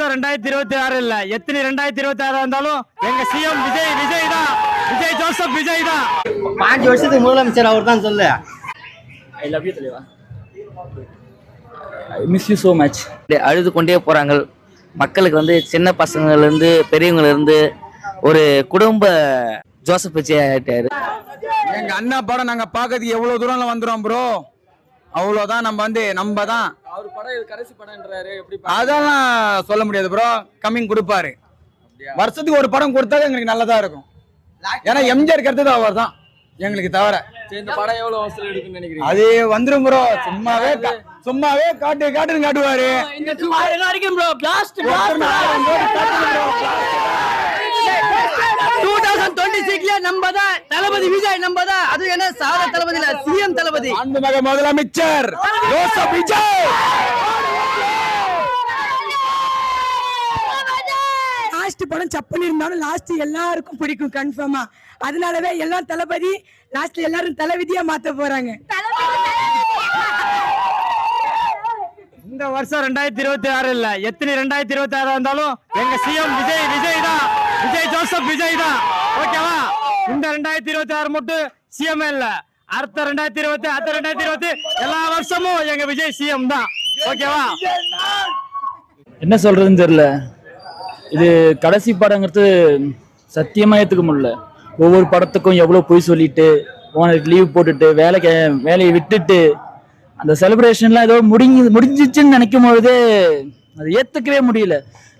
வருஷம் 2026 இல்ல, எத்தனை 2026 இருந்தாலும் எங்க சிஎம் விஜய் தான். விஜய் ஜோசப் விஜய் தான். 5 வருஷத்துக்கு முதலமைச்சர் அவர் தான் சொல்லு. ஐ லவ் யூ தலைவா. I miss you so much. அழுது கொண்டே போறாங்க மக்களுக்கு வந்து சின்ன பசங்கள்ல இருந்து பெரியவங்கல இருந்து ஒரு குடும்ப ஜோசப் விஜய் ஆயிட்டாரு. எங்க அண்ணா படம் நாங்க பாக்கிறதுக்கு எவ்வளவு தூரம்ல வந்துரும் ப்ரோ. அவ்வளவுதான் நம்ம தான். அவர் படம் இது கடைசி படம்ன்றாரு. எப்படி அதெல்லாம் சொல்ல முடியாது ப்ரோ. கம்மிங் கொடுப்பாரு. வருஷத்துக்கு ஒரு படம் கொடுத்தா எங்களுக்கு நல்லதா இருக்கும். ஏன்னா எம்ஜிஆர் கருத்து அவர் தான் எங்களுக்கு தவிர. இந்த படம் எவ்வளவு வசூல் எடுக்குன்னு நினைக்கிறீங்க? அது வந்துரும் ப்ரோ. சும்மாவே காட்டுன்னு காட்டுவாரு. 2026 நம்ம தான் தளபதி விஜய், நம்ம தான். அது என்ன சாதா தளபதி இல்ல, சிஎம் தளபதி. அந்த மக முதலமைச்சர் ஜோசப் விஜய். லாஸ்ட் படம் சப்பன் இருந்தாலும் லாஸ்ட் எல்லாருக்கும் பிடிக்கும் கன்ஃபார்மா. அதனாலவே எல்லாம் தளபதி, லாஸ்ட்ல எல்லாரும் தலைவிதியா மாத்த போறாங்க. இந்த வருஷம் 2026 இல்ல, எத்தனை 2026 இருந்தாலும் எங்க சிஎம் விஜய் தான். விஜய் ஜோசப் விஜய் தான். ஓகேவா? இந்த 2026 மட்டும் சிஎம் இல்ல, அடுத்த 2020 எல்லா வருஷமும் எங்க விஜய் சிஎம் தான். ஓகேவா? என்ன சொல்றதுன்னு தெரியல. இது கடைசி படங்கிறது சத்தியமா ஏத்துக்க முடியல. ஒவ்வொரு படத்துக்கும் எவ்வளவு பொய் சொல்லிட்டு ஓனருக்கு லீவ் போட்டுட்டு வேலையை விட்டுட்டு அந்த செலிப்ரேஷன்லாம் ஏதோ முடிஞ்சிச்சுன்னு நினைக்கும் பொழுது அது ஏத்துக்கவே முடியல.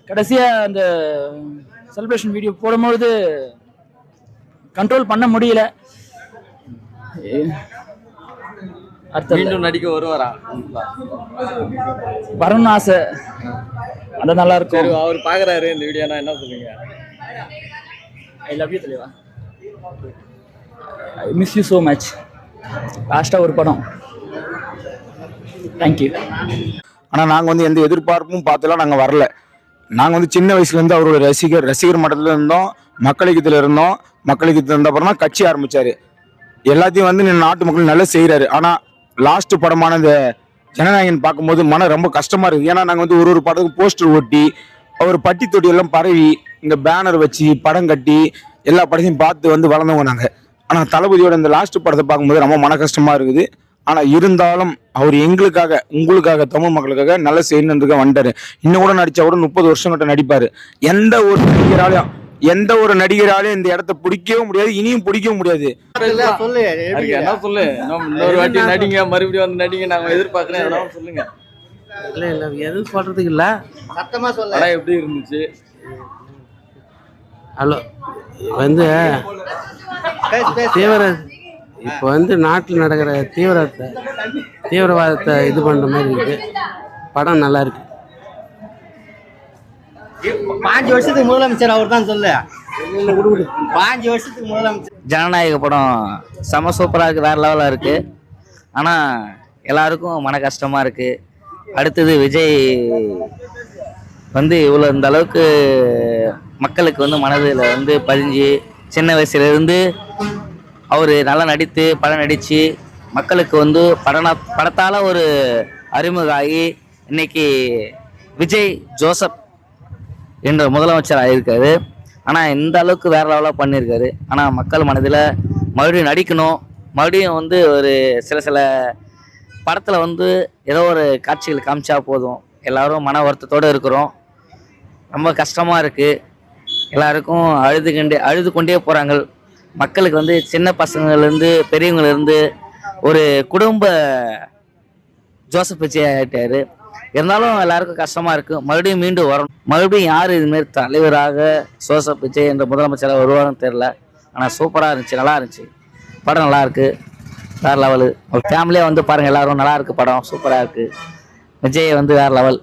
கடைசியா அந்த செலிப்ரேஷன் வீடியோ போடும்பொழுது கண்ட்ரோல் பண்ண முடியல. மீண்டும் நடிக்க வருவாரா? வரணும்னு ஆசை. அது நல்லா இருக்கும். அவர் பாக்குறாரு இந்த வீடியோனா என்ன சொல்லுங்க? ஐ லவ் யூ தலைவா. I miss you so much. லாஸ்டா ஒரு படம். தேங்க்யூ. ஆனால் நாங்கள் வந்து எந்த எதிர்பார்ப்பும் பார்த்துலாம் நாங்கள் வரல. நாங்கள் வந்து சின்ன வயசுலேருந்து அவரோட ரசிகர் மட்டத்தில் இருந்தோம். மக்களுக்கு இருந்தோம். மக்களுக்கு இருந்த அப்புறம் தான் கட்சி ஆரம்பித்தார். எல்லாத்தையும் வந்து நாட்டு மக்கள் நல்லா செய்கிறாரு. ஆனால் லாஸ்ட் படமான இந்த ஜனநாயகன் பார்க்கும்போது மனம் ரொம்ப கஷ்டமாக இருக்குது. ஏன்னா நாங்கள் வந்து ஒரு படத்துக்கு போஸ்டர் ஒட்டி அவர் பட்டி தொட்டியெல்லாம் பரவி இந்த பேனர் வச்சு படம் கட்டி எல்லா படத்தையும் பார்த்து வந்து வளர்ந்தவங்க நாங்கள். ஆனால் தளபதியோட இந்த லாஸ்ட் படத்தை பார்க்கும்போது ரொம்ப மன கஷ்டமாக இருக்குது. ஆனால் இருந்தாலும் அவர் எங்களுக்காக, உங்களுக்காக, தமிழ் மக்களுக்காக நல்ல செய்யணுன்றதுக்காக வந்துட்டாரு. இன்னும் கூட நடிச்சா கூட 30 வருஷம் கிட்ட நடிப்பாரு. எந்த ஒரு நடிகராலையும் இந்த இடத்த பிடிக்கவும் முடியாது, இனியும் பிடிக்கவும் முடியாது. சொல்லு என்ன சொல்லு? இன்னொரு வாட்டி நடிங்க, மறுபடியும் வந்து நடிங்க. நாங்க எதிர்பார்க்கிறேன். எதனாலும் சொல்லுங்க. இல்ல எது சொல்றதுக்கு இல்ல, சத்தமா சொல்லு. படம் எப்படி இருந்துச்சு? ஹலோ, வந்து இப்போ வந்து நாட்டில் நடக்கிற தீவிரவாதத்தை இது பண்ணுற மாதிரி இருக்கு. படம் நல்லா இருக்கு. 5 வருஷத்துக்கு முதலமைச்சர் அவர் தான் சொல்லு. 5 வருஷத்துக்கு முதலமைச்சர். ஜனநாயக படம் செம சூப்பராக இருக்குது, வேறு லெவலாக இருக்குது. ஆனால் எல்லாருக்கும் மன கஷ்டமாக இருக்குது. அடுத்தது விஜய் வந்து இவ்வளோ இந்த அளவுக்கு மக்களுக்கு வந்து மனதில் வந்து பதிஞ்சு சின்ன வயசுலேருந்து அவர் நல்லா நடித்து படம் நடித்து மக்களுக்கு வந்து படத்தால் ஒரு அறிமுகம் ஆகி இன்னைக்கு விஜய் ஜோசப் என்ற முதலமைச்சர் ஆகியிருக்காரு. ஆனால் இந்த அளவுக்கு வேற லெவலாக பண்ணியிருக்காரு. ஆனால் மக்கள் மனதில் மறுபடியும் நடிக்கணும். மறுபடியும் வந்து ஒரு சில படத்தில் வந்து ஏதோ ஒரு காட்சிகள் காமிச்சா போதும். எல்லாரும் மன வருத்தத்தோடு இருக்கிறோம். ரொம்ப கஷ்டமாக இருக்குது. எல்லாருக்கும் அழுது கொண்டே போகிறாங்க மக்களுக்கு வந்து சின்ன பசங்கள்லேருந்து பெரியவங்கலேருந்து ஒரு குடும்ப ஜோசப் விஜய் ஆகிட்டாரு. இருந்தாலும் எல்லாருக்கும் கஷ்டமாக இருக்குது. மறுபடியும் மீண்டும் வரணும். மறுபடியும் யார் இதுமாரி தலைவராக ஜோசப் விஜய் என்ற முதலமைச்சராக வருவாங்கன்னு தெரில. ஆனால் சூப்பராக இருந்துச்சு, நல்லா இருந்துச்சு. படம் நல்லா இருக்குது, வேறு லெவலு. ஒரு ஃபேமிலியாக வந்து பாருங்கள், எல்லோரும் நல்லா இருக்குது. படம் சூப்பராக இருக்குது. விஜய் வந்து வேறு லெவல்.